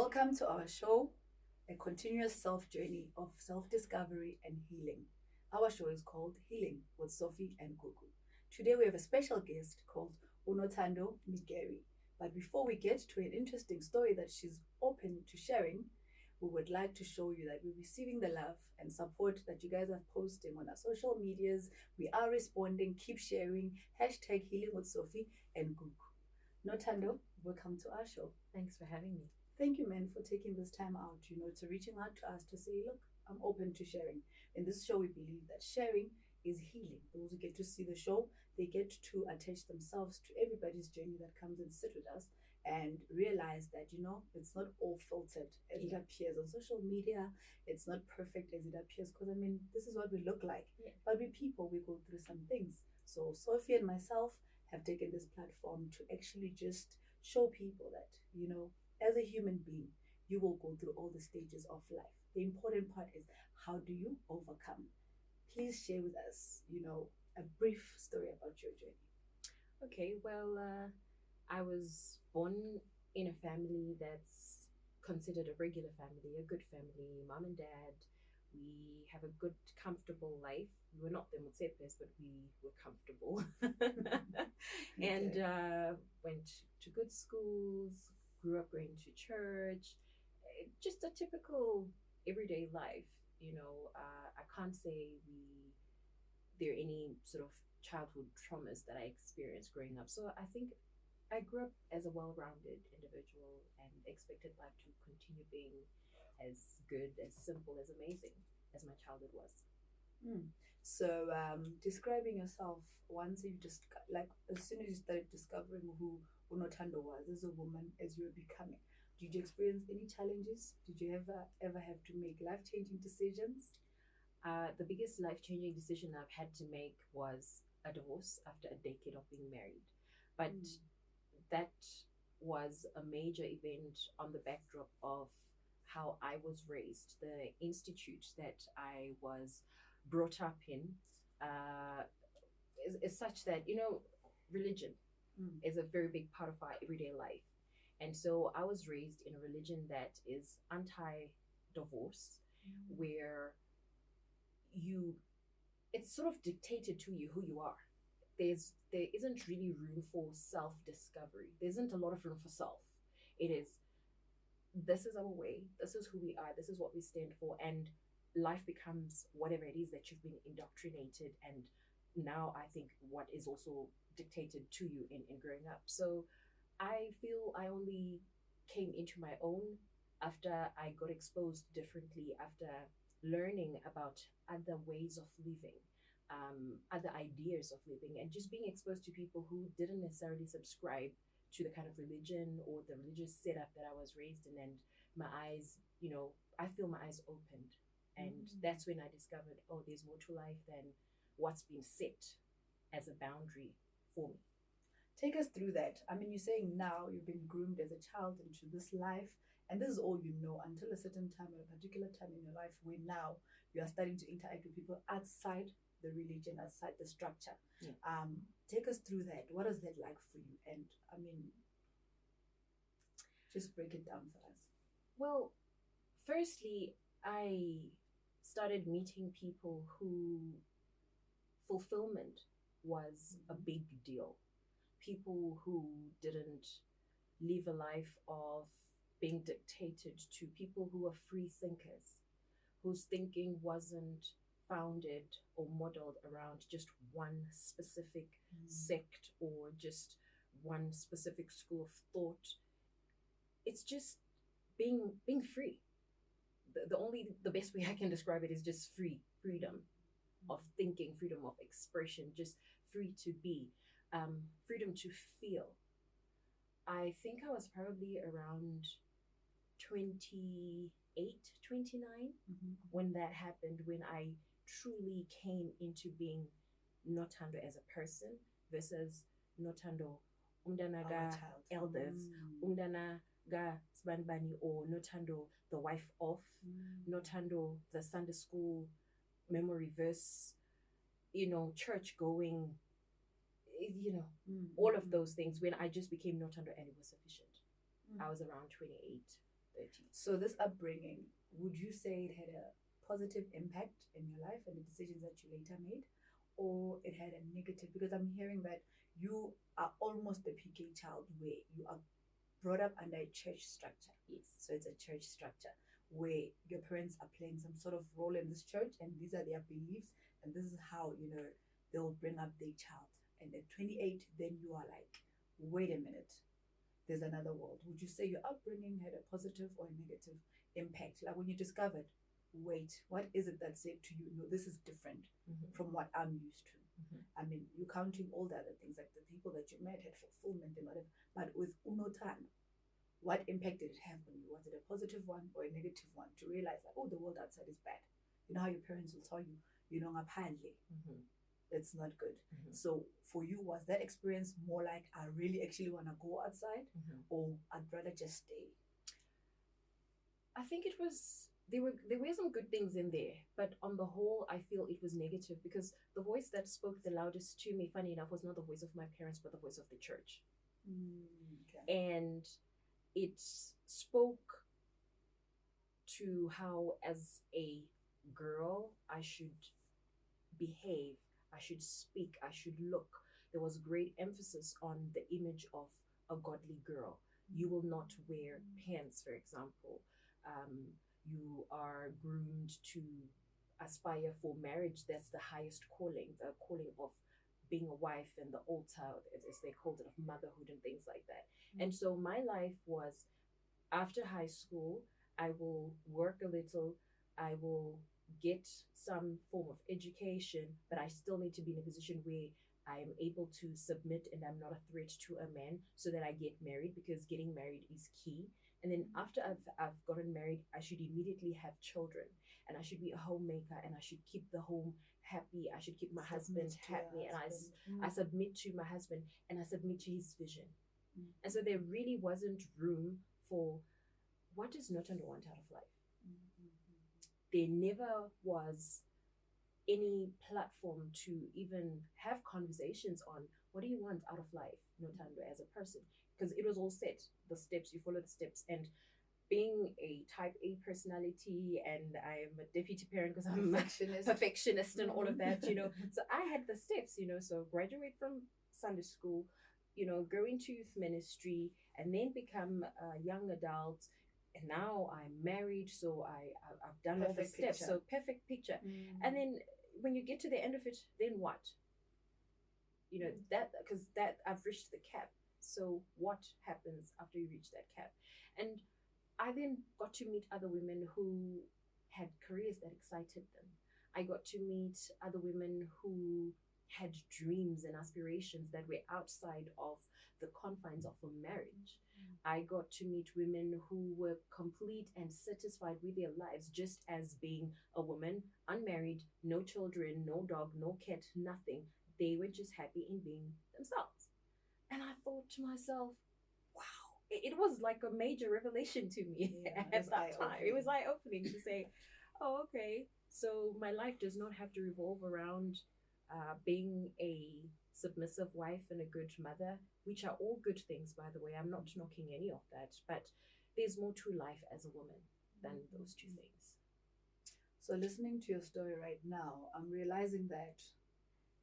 Welcome to our show, a continuous self journey of self discovery and healing. Our show is called Healing with Sophie and Gugu. Today we have a special guest called NOTHANDO Migeri. But before we get to an interesting story that she's open to sharing, we would like to show you that we're receiving the love and support that you guys are posting on our social medias. We are responding, keep sharing, hashtag Healing with Sophie and Gugu. NOTHANDO, welcome to our show. Thanks for having me. Thank you, man, for taking this time out, to reaching out to us to say, look, I'm open to sharing. In this show, we believe that sharing is healing. Those who get to see the show, they get to attach themselves to everybody's journey that comes and sit with us and realize that, it's not all filtered as it appears on social media. It's not perfect as it appears because, this is what we look like. Yeah. But we people, we go through some things. So Sophie and myself have taken this platform to actually just show people that, as a human being, you will go through all the stages of life. The important part is how do you overcome? Please share with us, a brief story about your journey. Okay, well, I was born in a family that's considered a regular family, a good family, mom and dad. We have a good, comfortable life. We were not the Mutsepes, but we were comfortable. And went to good schools, grew up going to church, just a typical everyday life. I can't say there are any sort of childhood traumas that I experienced growing up. So I think I grew up as a well-rounded individual and expected life to continue being as good, as simple, as amazing as my childhood was. So, describing yourself once you just like as soon as you started discovering who Unotando was as a woman, as you were becoming, did you experience any challenges? Did you ever have to make life-changing decisions? The biggest life-changing decision I've had to make was a divorce after a decade of being married. But that was a major event on the backdrop of how I was raised. The institute that I was brought up in is such that, religion is a very big part of our everyday life. And so I was raised in a religion that is anti-divorce, where it's sort of dictated to you who you are. There isn't really room for self-discovery. There isn't a lot of room for self. It is, this is our way, this is who we are, this is what we stand for, and life becomes whatever it is that you've been indoctrinated, and now I think what is also dictated to you in growing up. So I feel I only came into my own after I got exposed differently, after learning about other ways of living, other ideas of living, and just being exposed to people who didn't necessarily subscribe to the kind of religion or the religious setup that I was raised in. And my eyes, I feel my eyes opened. And that's when I discovered, oh, there's more to life than what's been set as a boundary for me. Take us through that. You're saying now you've been groomed as a child into this life, and this is all you know until a certain time, at a particular time in your life, where now you are starting to interact with people outside the religion, outside the structure. Yeah. Take us through that. What is that like for you? And just break it down for us. Well, firstly, I started meeting people who fulfillment was a big deal. People who didn't live a life of being dictated to, people who were free thinkers, whose thinking wasn't founded or modeled around just one specific sect or just one specific school of thought. It's just being free. The best way I can describe it is just freedom of thinking, freedom of expression, just free to be, freedom to feel. I think I was probably around 28, 29 when that happened, when I truly came into being Nothando as a person versus Nothando umdana ga elders, umdana ga sbanbani, or Nothando the wife of, Nothando the Sunday school memory verse, church going, all of those things, when I just became Nothando and it was sufficient. I was around 28 30s. So this upbringing, would you say it had a positive impact in your life and the decisions that you later made, or it had a negative? Because I'm hearing that you are almost the PK child where you are brought up under a church structure. Yes. So it's a church structure where your parents are playing some sort of role in this church, and these are their beliefs, and this is how, they'll bring up their child. And at 28, then you are like, wait a minute, there's another world. Would you say your upbringing had a positive or a negative impact? Like when you discovered, wait, what is it that said to you, no, this is different from what I'm used to? I mean, you're counting all the other things, like the people that you met had fulfillment and whatever. But with unothando, what impact did it have on you? Was it a positive one or a negative one? To realize, like, oh, the world outside is bad. You know how your parents will tell you, ngaphandle, it's not good. So for you, was that experience more like, I really actually want to go outside, or I'd rather just stay? I think it was there were some good things in there, but on the whole, I feel it was negative because the voice that spoke the loudest to me, funny enough, was not the voice of my parents, but the voice of the church. Okay. And it spoke to how, as a girl, I should behave, I should speak, I should look. There was great emphasis on the image of a godly girl. You will not wear pants, for example. You are groomed to aspire for marriage. That's the highest calling, the calling of being a wife, and the altar, as they called it, of motherhood and things like that. And so my life was, after high school, I will work a little, I will get some form of education, but I still need to be in a position where I am able to submit and I'm not a threat to a man, so that I get married, because getting married is key. And then after I've gotten married, I should immediately have children, and I should be a homemaker, and I should keep the home happy. I should keep my husband happy, and I submit to my husband, and I submit to his vision. And so there really wasn't room for, what does NOTHANDO want out of life? There never was any platform to even have conversations on, what do you want out of life, NOTHANDO, as a person? Because it was all set, the steps, you follow the steps. And being a type A personality, and I am a deputy parent because I'm a perfectionist and all of that, So I had the steps, so graduate from Sunday school, go into youth ministry, and then become a young adult. And now I'm married, so I've done all the steps. So perfect picture. And then when you get to the end of it, then what? That, because that I've reached the cap. So what happens after you reach that cap? And I then got to meet other women who had careers that excited them. I got to meet other women who had dreams and aspirations that were outside of the confines of a marriage. I got to meet women who were complete and satisfied with their lives, just as being a woman, unmarried, no children, no dog, no cat, nothing. They were just happy in being themselves. And I thought to myself, wow, it was like a major revelation to me at that time. It was eye-opening to say, oh, okay, so my life does not have to revolve around being a submissive wife and a good mother, which are all good things, by the way. I'm not knocking any of that, but there's more to life as a woman than those two things. So listening to your story right now, I'm realizing that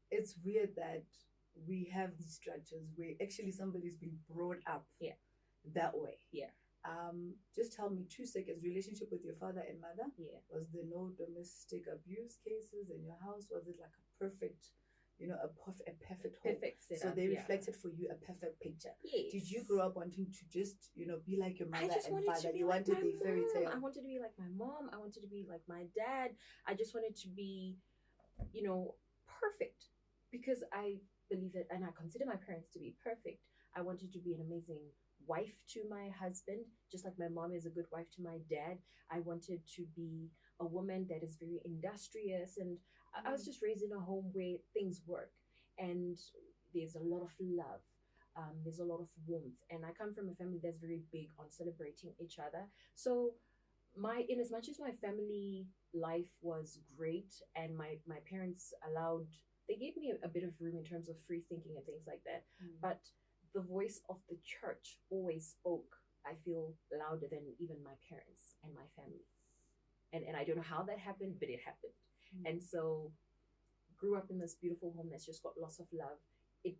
it's weird that we have these structures where actually somebody's been brought up that way. Just tell me, 2 seconds, relationship with your father and mother. Was there no domestic abuse cases in your house? Was it like a perfect, a perfect home? Setup, so they reflected for you a perfect picture. Yes. Did you grow up wanting to just, be like your mother and father? You wanted the fairy tale. I wanted to be like my mom. I wanted to be like my dad. I just wanted to be, perfect, because I believe that, and I consider my parents to be perfect. I wanted to be an amazing wife to my husband, just like my mom is a good wife to my dad. I wanted to be a woman that is very industrious, and I was just raised in a home where things work, and there's a lot of love. There's a lot of warmth, and I come from a family that's very big on celebrating each other. So in as much as my family life was great, and my parents they gave me a bit of room in terms of free thinking and things like that, but the voice of the church always spoke I feel louder than even my parents and my family. And I don't know how that happened, but it happened. And so grew up in this beautiful home that's just got lots of love. It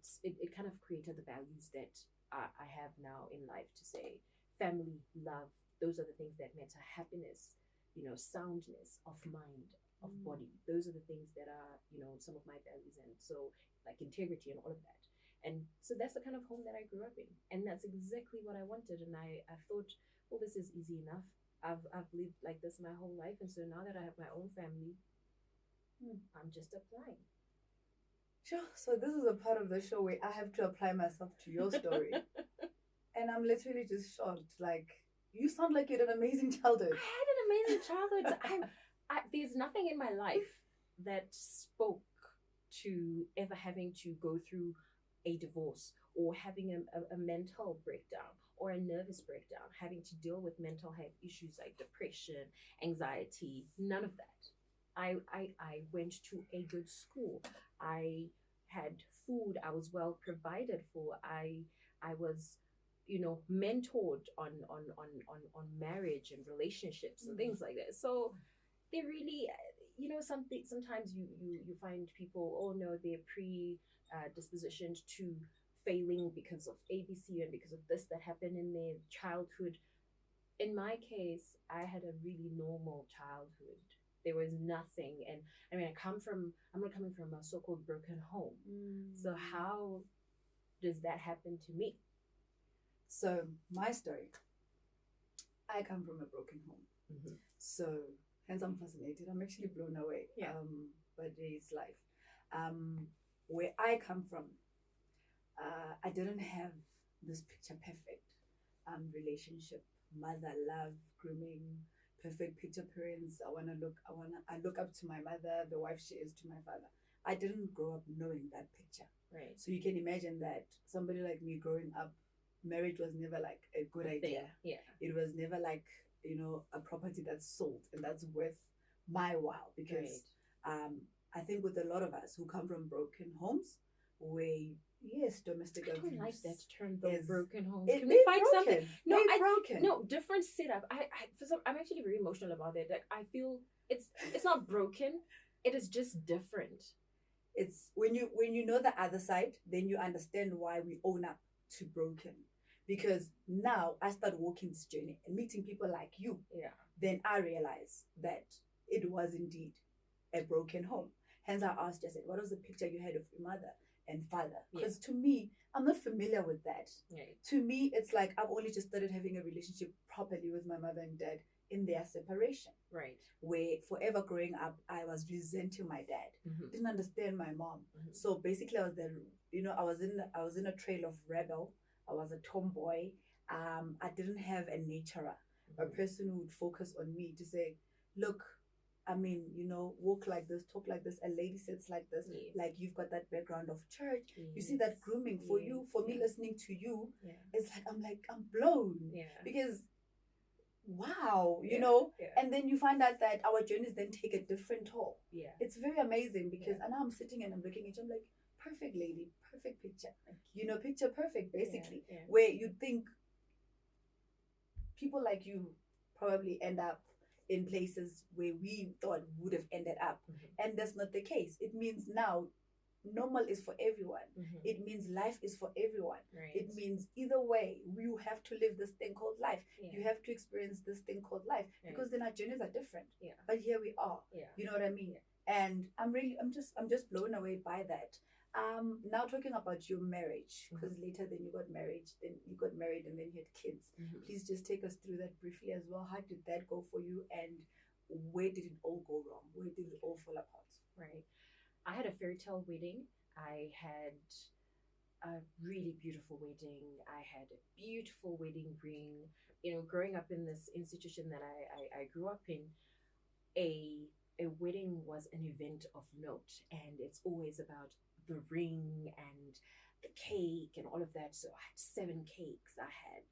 kind of created the values that I have now in life, to say family, love, those are the things that matter. Happiness, soundness of mind, of body. Those are the things that are, some of my values. And so, like, integrity and all of that. And so that's the kind of home that I grew up in. And that's exactly what I wanted. And I thought, well, this is easy enough. I've lived like this my whole life. And so now that I have my own family, I'm just applying. Sure. So this is a part of the show where I have to apply myself to your story. And I'm literally just shocked. Like, you sound like you had an amazing childhood. I had an amazing childhood. There's nothing in my life that spoke to ever having to go through a divorce or having a mental breakdown or a nervous breakdown, having to deal with mental health issues like depression, anxiety, none of that. I went to a good school. I had food. I was well provided for. I was, mentored on marriage and relationships and things like that. So they really, sometimes you find people, oh no, they're predispositioned to failing because of ABC and because of this that happened in their childhood. In my case, I had a really normal childhood. There was nothing. And I mean, I'm not coming from a so-called broken home. So how does that happen to me? So my story, I come from a broken home. So hence I'm fascinated. I'm actually blown away. Yeah. But it's life. Where I come from, I didn't have this picture perfect relationship, mother love, grooming, perfect picture parents. I look up to my mother, the wife she is to my father. I didn't grow up knowing that picture. Right. So you can imagine that somebody like me growing up, marriage was never like a good idea. Yeah. It was never like, a property that's sold and that's worth my while. Because I think with a lot of us who come from broken homes, where yes, domestic abuse. I don't like that term, though. Broken homes. Can we find broken. something? No, broken. No, different setup. I'm actually very emotional about it. Like, I feel it's not broken. It is just different. It's when you know the other side, then you understand why we own up to broken. Because now I start walking this journey and meeting people like you. Yeah. Then I realize that it was indeed a broken home. Hence, I asked Jesse, what was the picture you had of your mother and father? Because to me, I'm not familiar with that. Right. To me, it's like I've only just started having a relationship properly with my mother and dad in their separation. Right. Where forever growing up, I was resenting my dad. Didn't understand my mom. So basically, I was in a trail of rebel. I was a tomboy. I didn't have a nurturer, a person who would focus on me to say, look, I mean, walk like this, talk like this, a lady sits like this, like you've got that background of church. You see that grooming for you, for me listening to you, it's like, I'm blown. Because wow, and then you find out that our journeys then take a different toll. It's very amazing because and now I'm sitting and I'm looking at you, I'm like, perfect lady, perfect picture. Picture perfect, basically. Where you think people like you probably end up in places where we thought would have ended up. And that's not the case. It means now normal is for everyone. It means life is for everyone. It means either way, you have to live this thing called life. You have to experience this thing called life. Because then our journeys are different. But here we are. You know what I mean? And I'm just blown away by that. Now talking about your marriage, because later then you got married, and then you had kids. Please just take us through that briefly as well. How did that go for you, and where did it all go wrong? Where did it all fall apart? Right. I had a fairy tale wedding. I had a really beautiful wedding. I had a beautiful wedding ring. Growing up in this institution that I grew up in, a wedding was an event of note, and it's always about the ring and the cake and all of that. So I had 7 cakes. I had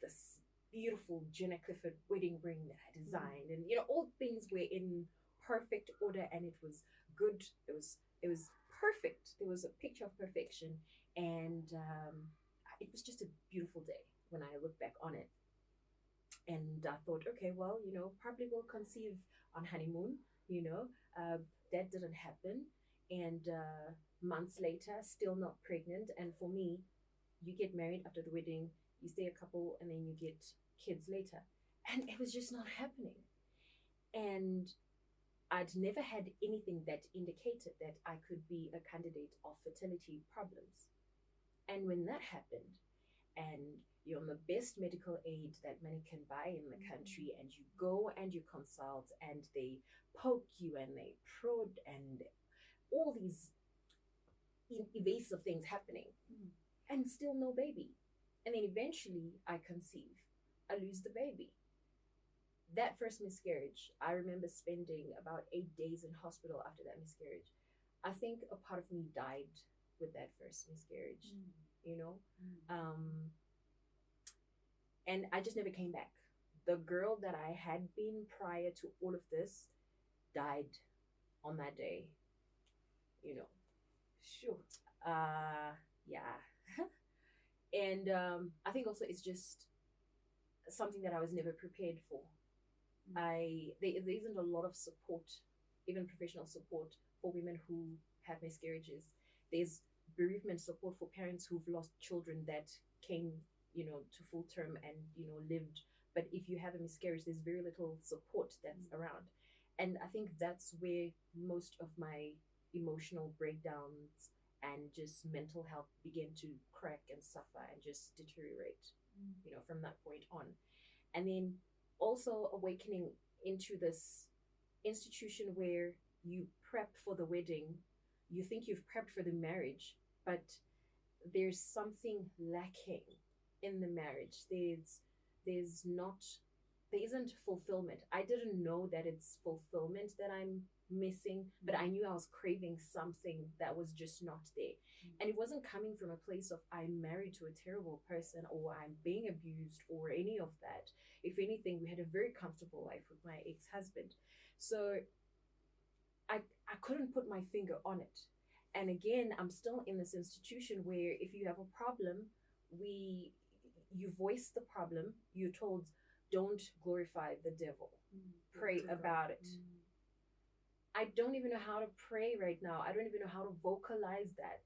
this beautiful Jenna Clifford wedding ring that I designed, and all things were in perfect order, and it was good. It was perfect. There was a picture of perfection, and it was just a beautiful day when I look back on it. And I thought, okay, well, probably will conceive on honeymoon, you know. That didn't happen. And months later, still not pregnant. And for me, you get married after the wedding, you stay a couple, and then you get kids later. And it was just not happening. And I'd never had anything that indicated that I could be a candidate of fertility problems. And when that happened, and you're on the best medical aid that money can buy in the country, and you go and you consult, and they poke you and they prod, and all these evasive things happening, and still no baby. And then eventually I conceive, I lose the baby. That first miscarriage, I remember spending about 8 days in hospital after that miscarriage. I think a part of me died with that first miscarriage, you know? And I just never came back. The girl that I had been prior to all of this died on that day, you know. Sure. Yeah. And I think also it's just something that I was never prepared for. There isn't a lot of support, even professional support, for women who have miscarriages. There's bereavement support for parents who've lost children that came, to full term and lived. But if you have a miscarriage, there's very little support that's around, and I think that's where most of my emotional breakdowns and just mental health began to crack and suffer and just deteriorate, from that point on. And then also awakening into this institution where you prep for the wedding, you think you've prepped for the marriage, but there's something lacking in the marriage. There's not there isn't fulfillment. I didn't know that it's fulfillment that I'm missing, but I knew I was craving something that was just not there. And it wasn't coming from a place of I'm married to a terrible person or I'm being abused or any of that. If anything, we had a very comfortable life with my ex-husband. So I couldn't put my finger on it. And again, I'm still in this institution where if you have a problem, you voice the problem, you're told don't glorify the devil. Pray about it. I don't even know how to pray right now. I don't even know how to vocalize that.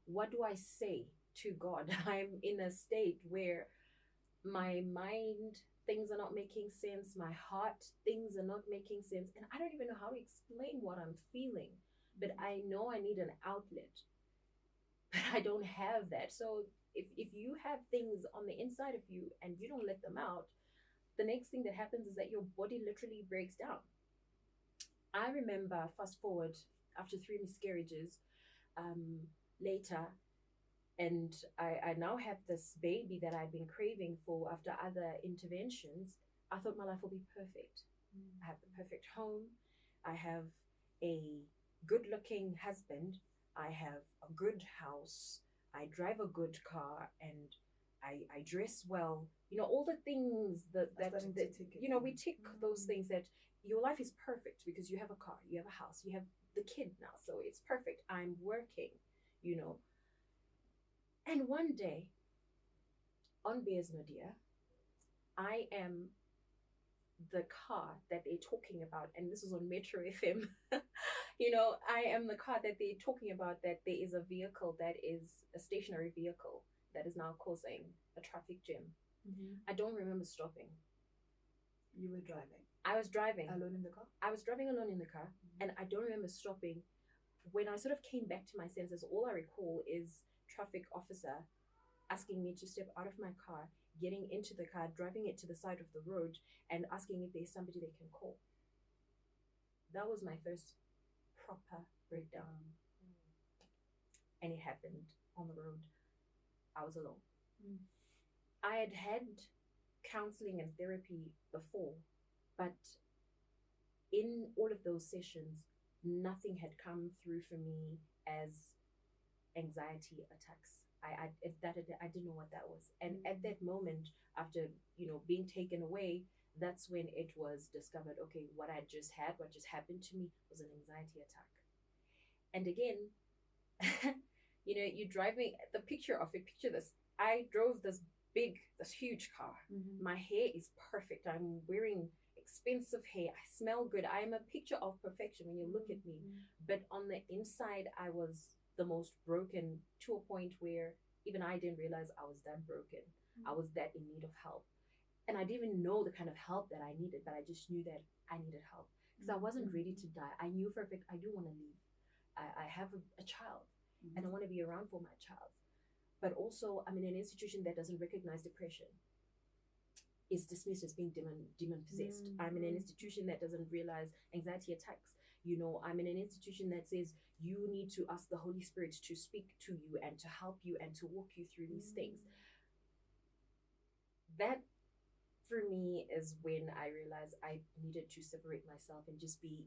What do I say to God? I'm in a state where my mind, things are not making sense. My heart, things are not making sense. And I don't even know how to explain what I'm feeling. But I know I need an outlet. But I don't have that. So if you have things on the inside of you and you don't let them out, the next thing that happens is that your body literally breaks down. I remember, fast forward, after 3 miscarriages later, and I now have this baby that I've been craving for after other interventions. I thought my life will be perfect. I have the perfect home. I have a good looking husband. I have a good house. I drive a good car, and I dress well. All the things that we tick those things that your life is perfect because you have a car, you have a house, you have the kid now, so it's perfect. I'm working. And one day on Bears Nadia, I am the car that they're talking about, and this is on Metro FM. I am the car that they're talking about, that there is a vehicle that is a stationary vehicle that is now causing a traffic jam. I don't remember stopping. You were driving? I was driving. Alone in the car? I was driving alone in the car, and I don't remember stopping. When I sort of came back to my senses, all I recall is traffic officer asking me to step out of my car, getting into the car, driving it to the side of the road, and asking if there's somebody they can call. That was my first proper breakdown. And it happened on the road. I was alone. I had had counseling and therapy before, but in all of those sessions, nothing had come through for me as anxiety attacks. I didn't know what that was. And at that moment, after being taken away, that's when it was discovered, okay, what just happened to me was an anxiety attack. And again, you're driving, the picture of it, picture this. I drove this this huge car. Mm-hmm. My hair is perfect. I'm wearing expensive hair. I smell good. I am a picture of perfection when you look at me. But on the inside, I was the most broken, to a point where even I didn't realize I was that broken. I was that in need of help. And I didn't even know the kind of help that I needed, but I just knew that I needed help because I wasn't ready to die. I knew for a fact I do want to leave. I have a child and I want to be around for my child. But also, I'm in an institution that doesn't recognize depression. It's dismissed as being demon possessed. I'm in an institution that doesn't realize anxiety attacks. You know, I'm in an institution that says you need to ask the Holy Spirit to speak to you and to help you and to walk you through these things. That, for me, is when I realized I needed to separate myself and just be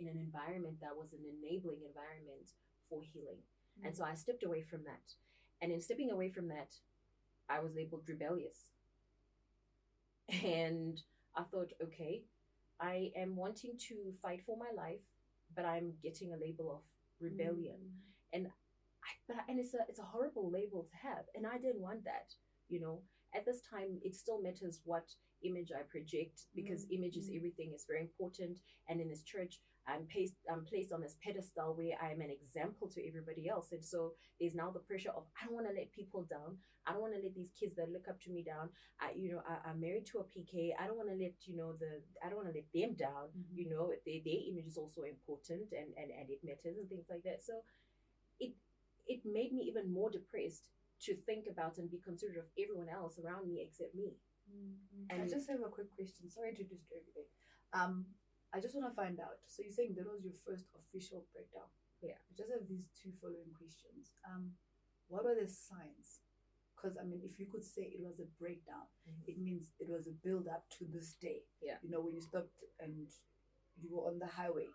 in an environment that was an enabling environment for healing. And so I stepped away from that. And in stepping away from that, I was labeled rebellious. And I thought, okay, I am wanting to fight for my life, but I'm getting a label of rebellion. And it's a horrible label to have. And I didn't want that, you know. At this time, it still matters what image I project, because image is everything. It's very important. And in this church, I'm placed on this pedestal where I am an example to everybody else. And so there's now the pressure of, I don't want to let people down. I don't want to let these kids that look up to me down. I'm married to a PK. I don't want to let, I don't want to let them down. You know, their image is also important and it matters and things like that. So it made me even more depressed to think about and be considerate of everyone else around me except me. And I just have a quick question. Sorry to disturb you there. I just want to find out. So you're saying that was your first official breakdown? Yeah. I just have these two following questions. What were the signs? Because I mean, if you could say it was a breakdown, it means it was a build up to this day. Yeah. You know, when you stopped and you were on the highway,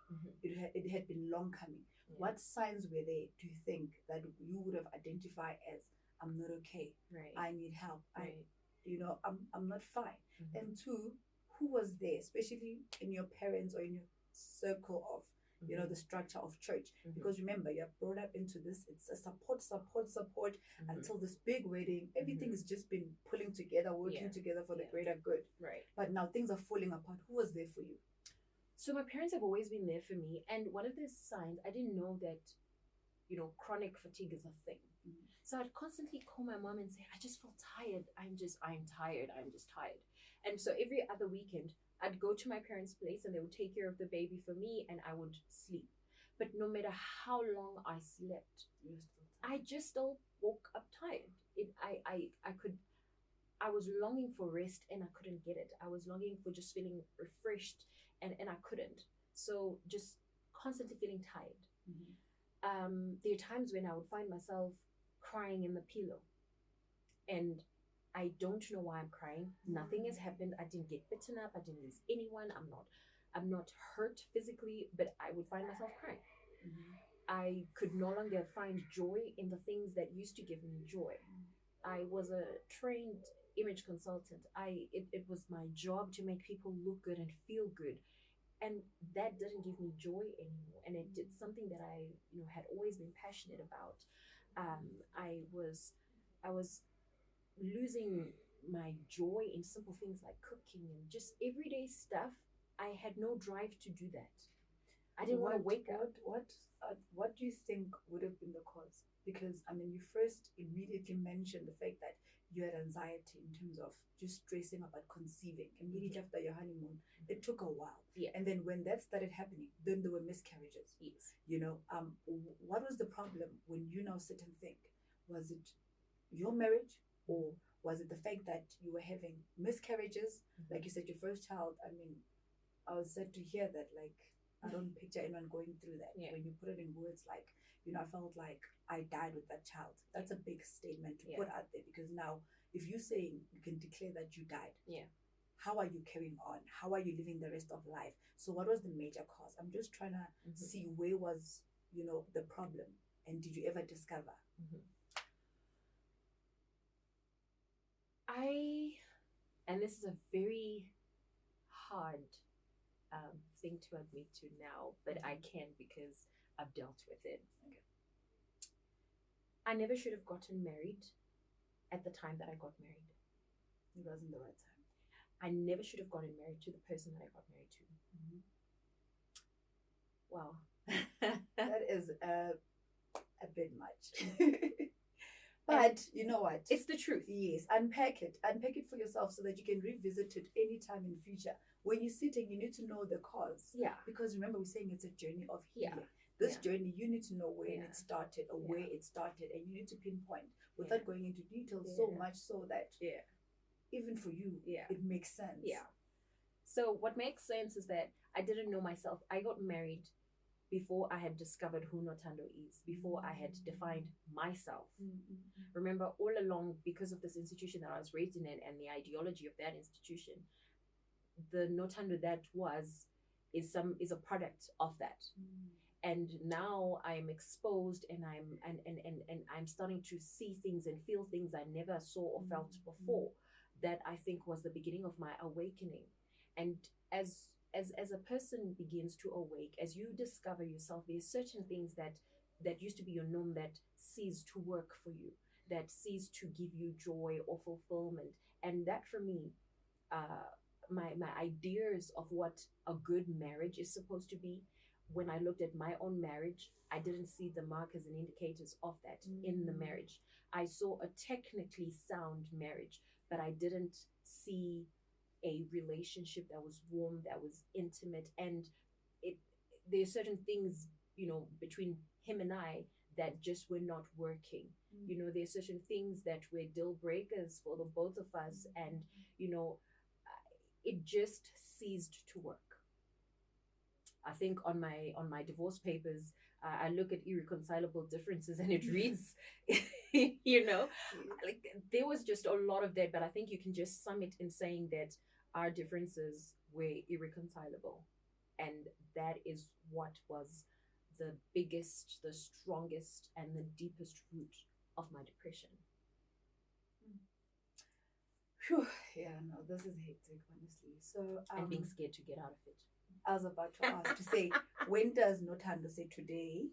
it had been long coming. Yeah. What signs were there, do you think, that you would have identified as, I'm not okay, right, I need help, right, I'm not fine? And two, who was there, especially in your parents or in your circle of, the structure of church? Because remember, you're brought up into this, it's a support until this big wedding. Everything has just been pulling together, working together for the greater good. Right. But now things are falling apart. Who was there for you? So my parents have always been there for me. And one of the signs, I didn't know that, chronic fatigue is a thing. So I'd constantly call my mom and say, I just feel tired. I'm tired. I'm just tired. And so every other weekend, I'd go to my parents' place and they would take care of the baby for me and I would sleep. But no matter how long I slept, I just still woke up tired. I was longing for rest and I couldn't get it. I was longing for just feeling refreshed and I couldn't. So just constantly feeling tired. There are times when I would find myself crying in the pillow and I don't know why I'm crying. Nothing has happened. I didn't get bitten up. I didn't lose anyone. I'm not hurt physically, but I would find myself crying. I could no longer find joy in the things that used to give me joy. I was a trained image consultant. It was my job to make people look good and feel good. And that didn't give me joy anymore. And it's something that I had always been passionate about. I was losing my joy in simple things like cooking and just everyday stuff. I had no drive to do that. I didn't want to wake up. What do you think would have been the cause? Because I mean, you first immediately mentioned the fact that you had anxiety in terms of just stressing about conceiving immediately after your honeymoon. It took a while. Yeah. And then when that started happening, then there were miscarriages. Yes. What was the problem when you now sit and think? Was it your marriage, or was it the fact that you were having miscarriages? Like you said, your first child, I mean, I was sad to hear that. Like, I don't picture anyone going through that. Yeah. When you put it in words like, I felt like I died with that child. That's a big statement to put out there, because now if you're saying you can declare that you died, how are you carrying on? How are you living the rest of life? So what was the major cause? I'm just trying to see where was, the problem, and did you ever discover? And this is a very hard thing to admit to now, but I can because I've dealt with it. Okay. I never should have gotten married at the time that I got married. It wasn't the right time. I never should have gotten married to the person that I got married to. Wow. That is a bit much. But you know what? It's the truth. Yes, unpack it. Unpack it for yourself so that you can revisit it anytime in future. When you're sitting, you need to know the cause. Yeah. Because remember, we're saying it's a journey of healing. Yeah. This journey, you need to know when Yeah. it started or Yeah. where it started, and you need to pinpoint without Yeah. going into details so Yeah. much so that even for you, Yeah. it makes sense. Yeah. So what makes sense is that I didn't know myself. I got married before I had discovered who Nothando is, before I had defined myself. Remember, all along, because of this institution that I was raised in and the ideology of that institution, the Nothando that is a product of that. And now I'm exposed, and I'm starting to see things and feel things I never saw or felt before. That I think was the beginning of my awakening. And as a person begins to awake, as you discover yourself, there's certain things that used to be your norm that cease to work for you, that cease to give you joy or fulfillment. And that for me, my ideas of what a good marriage is supposed to be, when I looked at my own marriage, I didn't see the markers and indicators of that in the marriage. I saw a technically sound marriage, but I didn't see a relationship that was warm, that was intimate. And there are certain things, between him and I that just were not working. There are certain things that were deal breakers for the both of us. And, it just ceased to work. I think on my divorce papers, I look at irreconcilable differences and it reads, like there was just a lot of that. But I think you can just sum it in saying that our differences were irreconcilable. And that is what was the biggest, the strongest, and the deepest root of my depression. Whew, yeah, no, this is hectic, honestly. So and being scared to get out of it. I was about to ask to say, when does Nothando say today,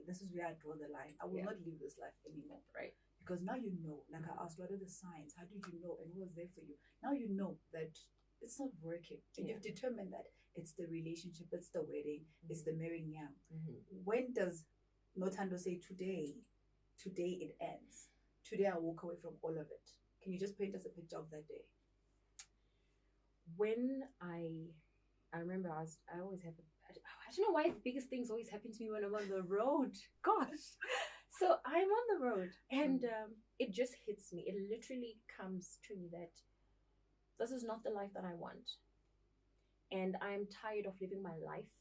this is where I draw the line. I will not live this life anymore. Right. Because now you know, like I asked, what are the signs? How did you know? And what was there for you? Now you know that it's not working. And you've determined that it's the relationship, it's the wedding, it's the marrying young. When does Nothando say today it ends? Today I walk away from all of it. Can you just paint us a picture of that day? When I remember I always have, I don't know why the biggest things always happen to me when I'm on the road. Gosh. So I'm on the road and it just hits me. It literally comes to me that this is not the life that I want. And I'm tired of living my life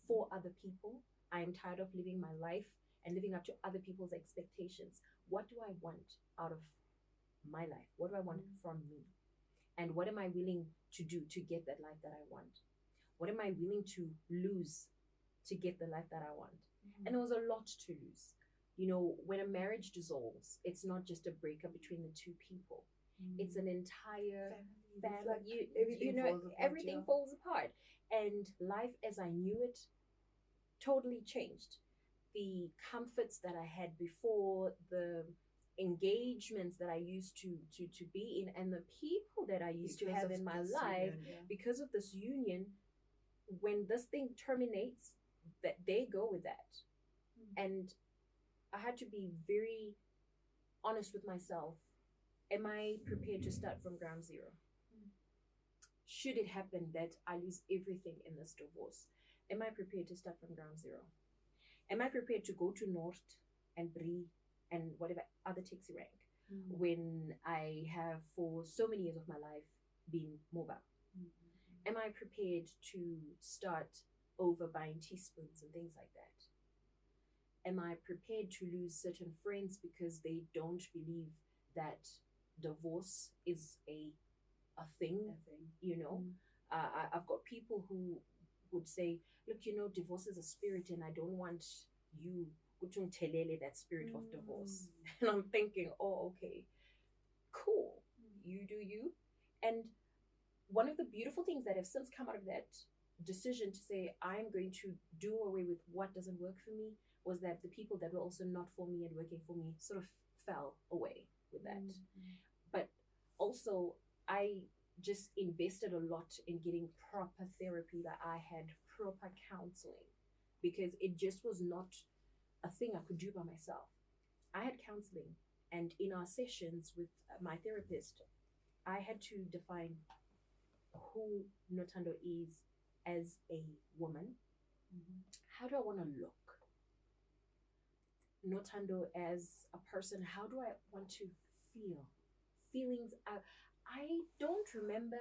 for other people. I'm tired of living my life and living up to other people's expectations. What do I want out of my life? What do I want from me? And what am I willing to do to get that life that I want? What am I willing to lose to get the life that I want? And there was a lot to lose. When a marriage dissolves, it's not just a breakup between the two people. It's an entire family. Everything falls apart. And life as I knew it totally changed. The comforts that I had before, the engagements that I used to be in, and the people that I used to have in my life, because of this union, when this thing terminates, that they go with that. And I had to be very honest with myself. Am I prepared to start from ground zero? Should it happen that I lose everything in this divorce, am I prepared to start from ground zero? Am I prepared to go to North and Brie and whatever other taxi rank when I have for so many years of my life been mobile? Am I prepared to start over buying teaspoons and things like that? Am I prepared to lose certain friends because they don't believe that divorce is a thing? I've got people who would say, look, divorce is a spirit and I don't want you telele that spirit of divorce. And I'm thinking, oh, okay, cool, you do you. And one of the beautiful things that have since come out of that decision to say I'm going to do away with what doesn't work for me was that the people that were also not for me and working for me sort of fell away. with that. But also, I just invested a lot in getting proper therapy, that I had proper counseling, because it just was not a thing I could do by myself. I had counseling, and in our sessions with my therapist, I had to define who Nothando is as a woman. How do I want to look? Nothando as a person, how do I want to feel? Feelings. I don't remember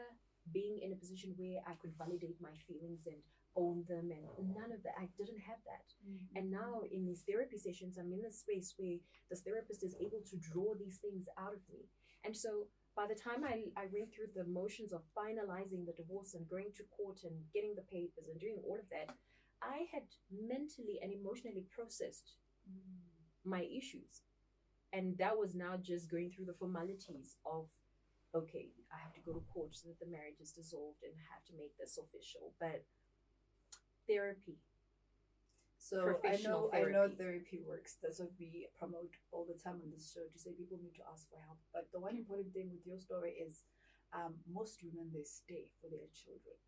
being in a position where I could validate my feelings and own them, and none of that. I didn't have that. And now in these therapy sessions, I'm in a space where this therapist is able to draw these things out of me. And so by the time I went through the motions of finalizing the divorce and going to court and getting the papers and doing all of that, I had mentally and emotionally processed my issues. And that was now just going through the formalities of, okay, I have to go to court so that the marriage is dissolved and have to make this official. But therapy. So I know therapy works. That's what we promote all the time on this show, to say people need to ask for help. But the one important thing with your story is most women, they stay for their children.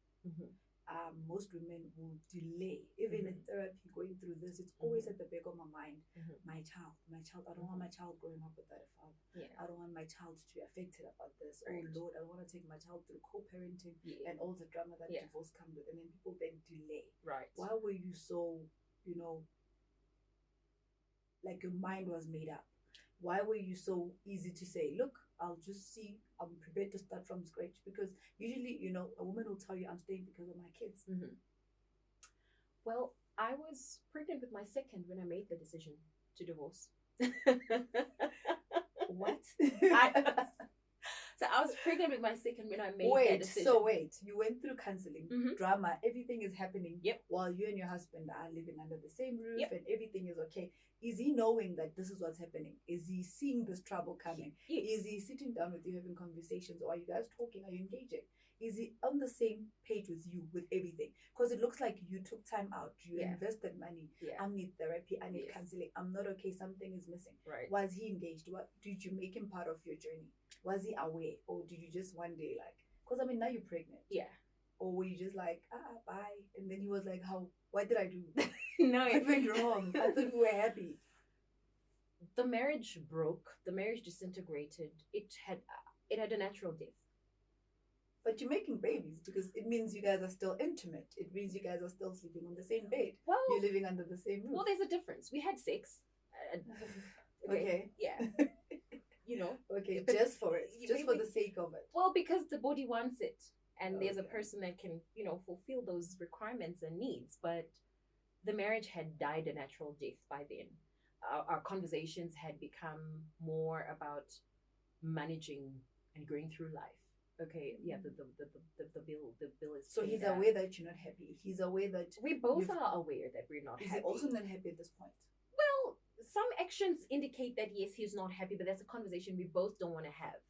Most women will delay, even in therapy, going through this. It's always at the back of my mind. My child. I don't want my child growing up without a father. I don't want my child to be affected about this. Oh Lord, I don't want to take my child through co-parenting and all the drama that divorce comes with. And then people then delay. Right. Why were you so, like your mind was made up? Why were you so easy to say, look, I'm prepared to start from scratch? Because usually, a woman will tell you, I'm staying because of my kids. Well, I was pregnant with my second when I made the decision to divorce. What? So I was pregnant with my second when I made that decision. You went through counseling, drama, everything is happening while you and your husband are living under the same roof and everything is okay. Is he knowing that this is what's happening? Is he seeing this trouble coming? Yes. Is he sitting down with you having conversations, or are you guys talking? Are you engaging? Is he on the same page with you with everything? Because it looks like you took time out, you invested money. I need therapy, I need counseling, I'm not okay, something is missing. Right. Was he engaged? What did you make him part of your journey? Was he aware, or did you just one day because now you're pregnant? Or were you just like, bye? And then he was like, what did I do? No, it went wrong. I thought we were happy. The marriage broke. The marriage disintegrated. It had a natural death. But you're making babies, because it means you guys are still intimate. It means you guys are still sleeping on the same bed. Well, you're living under the same roof. Well, there's a difference. We had sex. Okay. Yeah. Okay, just for it. Just for the sake of it. Well, because the body wants it. And there's a person that can, fulfill those requirements and needs. But the marriage had died a natural death by then. Our conversations had become more about managing and going through life. Okay, the bill is. So he's aware that you're not happy. He's aware that we both are aware that we're not happy. Is he also not happy at this point? Well, some actions indicate that yes, he's not happy, but that's a conversation we both don't want to have,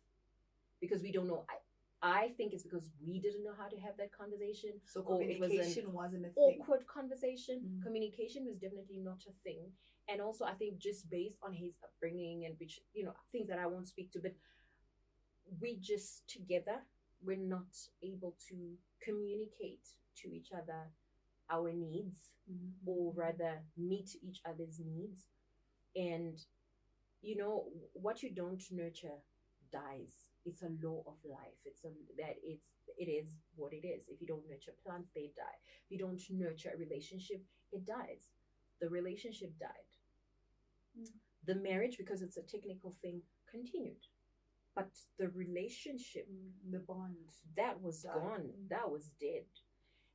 because we don't know. I think it's because we didn't know how to have that conversation. So communication wasn't a thing. Awkward conversation. Communication was definitely not a thing. And also, I think just based on his upbringing and which, things that I won't speak to, but we just together, we're not able to communicate to each other our needs, or rather meet each other's needs. And, what you don't nurture dies. It's a law of life. It is what it is. If you don't nurture plants, they die. If you don't nurture a relationship, it dies. The relationship died. The marriage, because it's a technical thing, continued. But the relationship, the bond, that was gone. That was dead.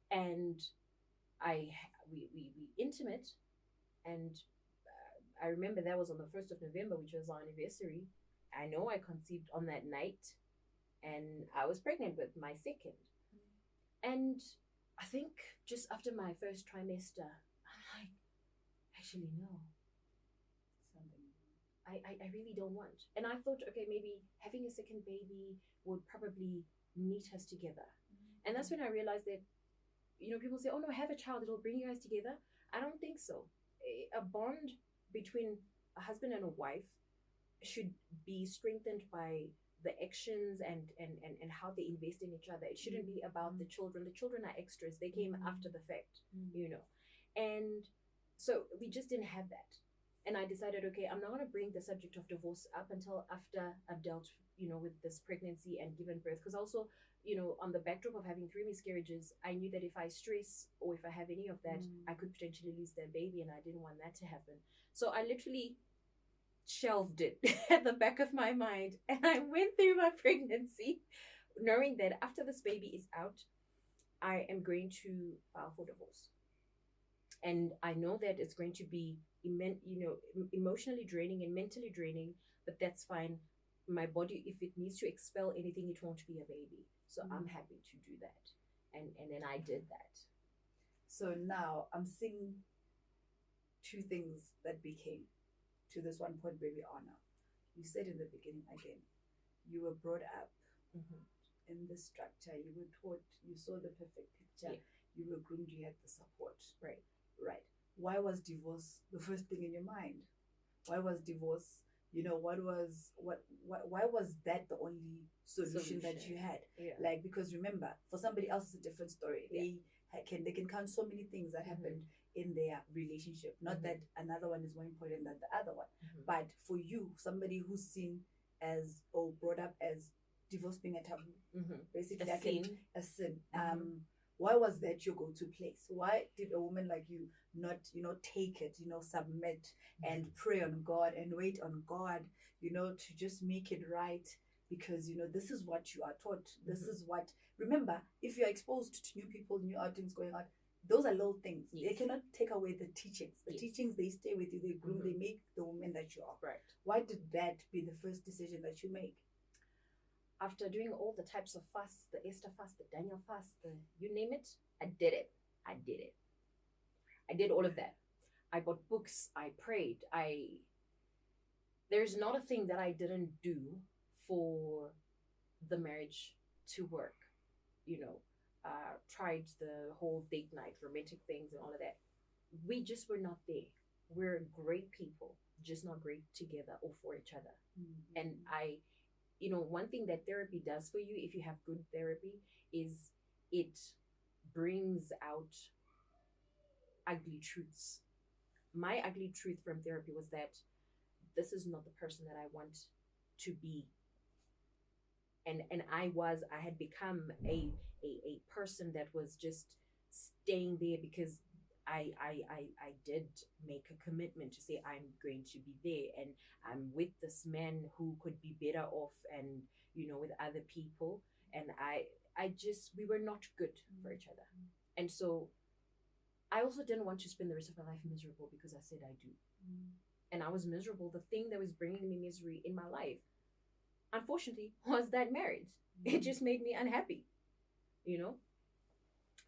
And we intimate, and I remember that was on the 1st of November, which was our anniversary. I know I conceived on that night, and I was pregnant with my second. And I think just after my first trimester, I'm like, actually, no. I really don't want. And I thought, okay, maybe having a second baby would probably knit us together. And that's when I realized that, people say, oh no, have a child, it'll bring you guys together. I don't think so. A bond between a husband and a wife should be strengthened by the actions and how they invest in each other. It shouldn't be about the children. The children are extras. They came after the fact, you know. And so we just didn't have that. And I decided, okay, I'm not going to bring the subject of divorce up until after I've dealt, with this pregnancy and given birth. Because also, on the backdrop of having 3 miscarriages, I knew that if I stress or if I have any of that, I could potentially lose that baby, and I didn't want that to happen. So I literally shelved it at the back of my mind, and I went through my pregnancy knowing that after this baby is out, I am going to file for divorce. And I know that it's going to be emotionally draining and mentally draining, but that's fine. My body, if it needs to expel anything, it won't be a baby. So I'm happy to do that. And then I did that. So now I'm seeing two things that became to this one point where we are now. You said in the beginning again, you were brought up in this structure. You were taught, you saw the perfect picture. Yeah. You were groomed, you had the support. Right. Why was divorce the first thing in your mind? Why was divorce, why was that the only solution that you had? Yeah. Like, because remember, for somebody else it's a different story. Yeah. They can count so many things that happened in their relationship. Not that another one is more important than the other one. But for you, somebody who's seen as or brought up as divorce being a taboo, basically a sin. Why was that your go-to place? Why did a woman like you not, take it, submit and pray on God and wait on God, to just make it right? Because, this is what you are taught. This is what, remember, if you're exposed to new people, new outings going on, those are little things. Yes. They cannot take away the teachings. The Yes. teachings, they stay with you, they groom, they make the woman that you are. Right. Why did that be the first decision that you make? After doing all the types of fasts, the Esther fast, the Daniel fast, the you name it, I did it. I did all of that. I bought books. I prayed. There's not a thing that I didn't do for the marriage to work. Tried the whole date night, romantic things and all of that. We just were not there. We're great people, just not great together or for each other. And one thing that therapy does for you, if you have good therapy, is it brings out ugly truths. My ugly truth from therapy was that this is not the person that I want to be. And I had become a person that was just staying there because I did make a commitment to say I'm going to be there and I'm with this man who could be better off and with other people, and we were not good for each other. And so I also didn't want to spend the rest of my life miserable because I said I do. And I was miserable. The thing that was bringing me misery in my life, unfortunately, was that marriage. It just made me unhappy,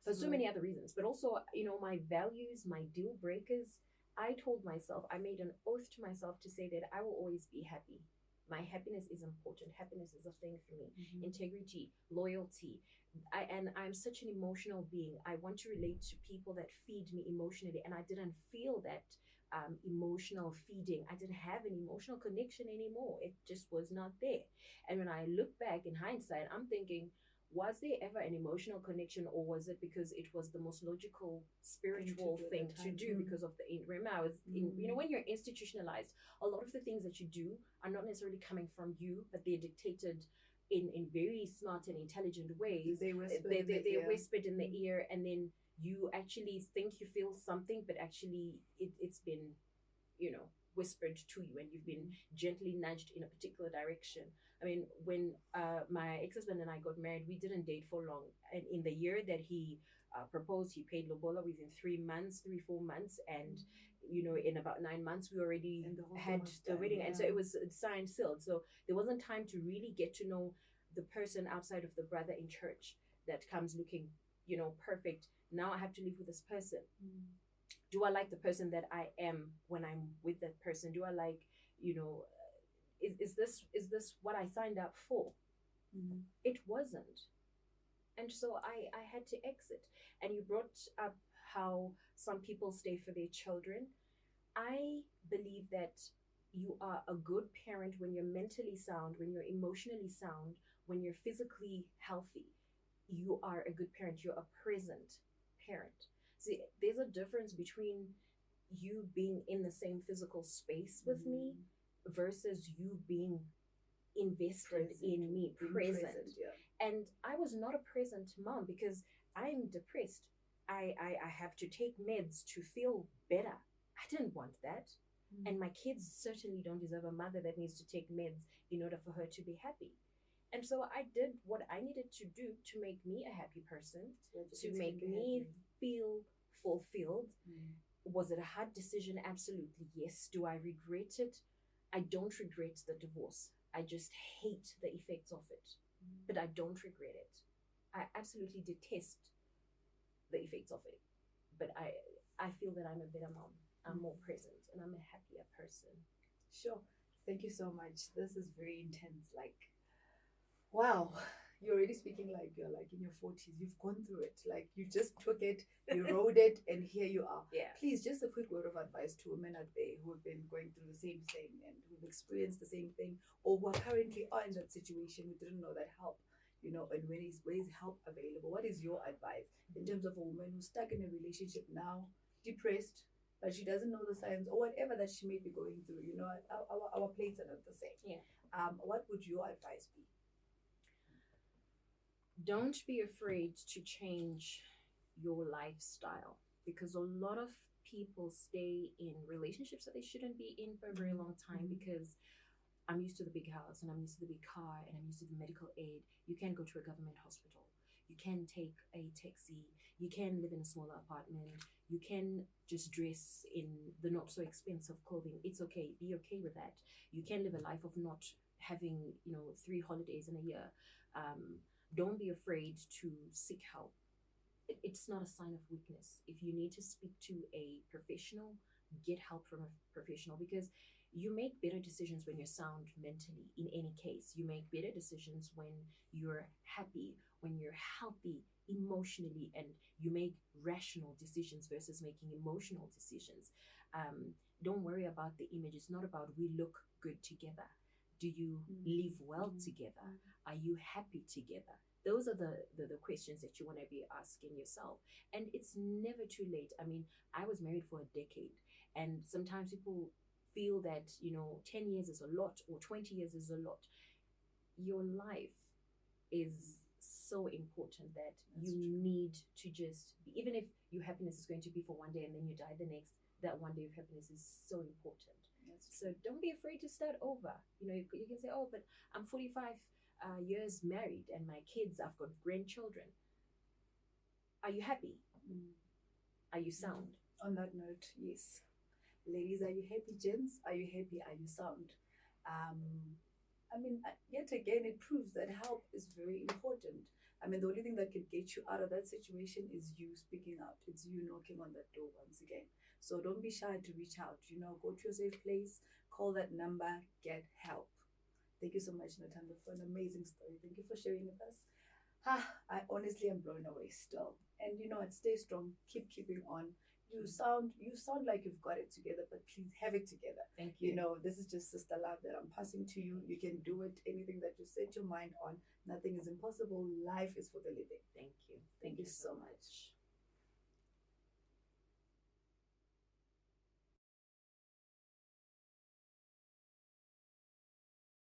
for so many other reasons. But also, my values, my deal breakers, I told myself, I made an oath to myself to say that I will always be happy. My happiness is important. Happiness is a thing for me. Integrity, loyalty. I'm such an emotional being. I want to relate to people that feed me emotionally, and I didn't feel that emotional feeding. I didn't have an emotional connection anymore. It just was not there. And when I look back in hindsight, I'm thinking, was there ever an emotional connection, or was it because it was the most logical spiritual thing to do because of the remember I was in, when you're institutionalized, a lot of the things that you do are not necessarily coming from you, but they're dictated in very smart and intelligent ways. They're whispered in the ear, and then you actually think you feel something, but actually it's been whispered to you, and you've been gently nudged in a particular direction. I mean, when my ex-husband and I got married, we didn't date for long, and in the year that he proposed, he paid lobola within 3-4 months, and in about 9 months we already had the wedding. And so it was signed, sealed. So there wasn't time to really get to know the person outside of the brother in church that comes looking perfect. Now I have to live with this person. Do I like the person that I am when I'm with that person? Do I like, is this what I signed up for? It wasn't. And so I had to exit. And you brought up how some people stay for their children. I believe that, you are a good parent when you're mentally sound, when you're emotionally sound, when you're physically healthy. You are a good parent. You're a present parent. See, there's a difference between you being in the same physical space with me Mm. versus you being invested Present. in me, Being present. yeah. And I was not a present mom because I'm depressed. I have to take meds to feel better. I didn't want that. Mm. And my kids certainly don't deserve a mother that needs to take meds in order for her to be happy. And so I did what I needed to do to make me a happy person, So that your to kids make can be me happy. feel fulfilled. Mm. Was it a hard decision? Absolutely, yes. Do I regret it? I don't regret the divorce. I just hate the effects of it, but I don't regret it. I absolutely detest the effects of it, but I feel that I'm a better mom. I'm more present and I'm a happier person. Sure. Thank you so much. This is very intense. Like, wow, you're already speaking like you're like in your 40s. You've gone through it. Like, you just took it, you rode it, and here you are. Yeah. Please, just a quick word of advice to women out there who have been going through the same thing and who've experienced the same thing, or who are currently are in that situation who didn't know that help, and where is help available? What is your advice in terms of a woman who's stuck in a relationship now, depressed, but she doesn't know the signs or whatever that she may be going through? Our plates are not the same. Yeah. What would your advice be? Don't be afraid to change your lifestyle because a lot of people stay in relationships that they shouldn't be in for a very long time because I'm used to the big house and I'm used to the big car and I'm used to the medical aid. You can go to a government hospital. You can take a taxi. You can live in a smaller apartment. You can just dress in the not so expensive clothing. It's okay. Be okay with that. You can live a life of not having, 3 holidays in a year. Don't be afraid to seek help. It's not a sign of weakness. If you need to speak to a professional, get help from a professional because you make better decisions when you're sound mentally. In any case, you make better decisions when you're happy, when you're healthy emotionally, and you make rational decisions versus making emotional decisions. Don't worry about the image. It's not about we look good together. Do you live well together? Are you happy together? Those are the questions that you want to be asking yourself. And it's never too late. I mean, I was married for a decade, and sometimes people feel that 10 years is a lot or 20 years is a lot. Your life is so important that That's you true. need to just even if your happiness is going to be for one day and then you die the next, that one day of happiness is so important. That's So don't be afraid to start over. You can say, oh, but I'm 45 years married and my kids, I've got grandchildren. Are you happy? Mm. Are you sound? On that note, yes. Ladies, are you happy? Gents, are you happy? Are you sound? Yet again, it proves that help is very important. I mean, the only thing that can get you out of that situation is you speaking out. It's you knocking on that door once again. So don't be shy to reach out. Go to a safe place, call that number, get help. Thank you so much, Nothando, for an amazing story. Thank you for sharing with us. I honestly am blown away still. And you know what? Stay strong. Keeping on. You sound like you've got it together, but please have it together. Thank you. This is just sister love that I'm passing to you. You can do it. Anything that you set your mind on, nothing is impossible. Life is for the living. Thank you. Thank you so much.